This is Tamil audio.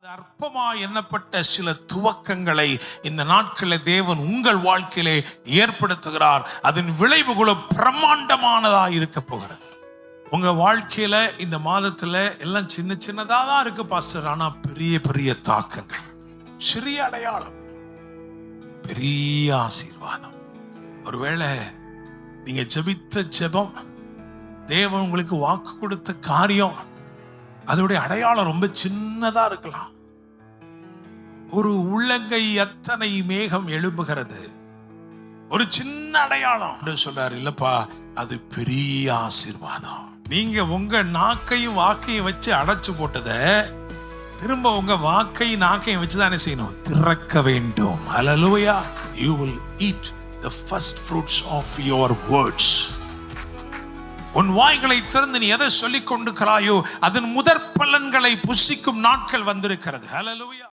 அற்பமா எண்ணப்பட்ட சில துவக்கங்களை இந்த நாட்களில் தேவன் உங்கள் வாழ்க்கையிலே ஏற்படுத்துகிறார். அதன் விளைவுகளும் பிரம்மாண்டமானதா இருக்க போகிறது. உங்க வாழ்க்கையில இந்த மாதத்துல எல்லாம் சின்ன சின்னதா தான் இருக்கு பாஸ்டர், ஆனா பெரிய பெரிய தாக்கங்கள், சிறிய அடையாளம், பெரிய ஆசீர்வாதம். ஒருவேளை நீங்க ஜெபித்த ஜெபம், தேவன் உங்களுக்கு வாக்கு கொடுத்த காரியம், அதோடைய அடையாளம் ரொம்ப சின்னதா இருக்கலாம். ஒரு உள்ளங்கை அத்தனை மேகம் எழும்புகிறது, ஒரு சின்ன அடையாளம் சொல்றாரு. இல்லப்பா, அது பெரிய ஆசீர்வாதம். நீங்க உங்க நாக்கையும் வாக்கையும் வச்சு அடைச்சு போட்டத திரும்ப உங்க வாக்கையும் நாக்கையும் வச்சுதானே செய்யணும், திறக்க வேண்டும். ஹல்லேலூயா. You will eat the first fruits of your words. உன் வாய்களை திறந்து நீ எதை சொல்லிக் கொண்டிருக்கிறாயோ அதன் முதற் பலன்களை புசிக்கும் நாட்கள் வந்திருக்கிறது. ஹல்லேலூயா.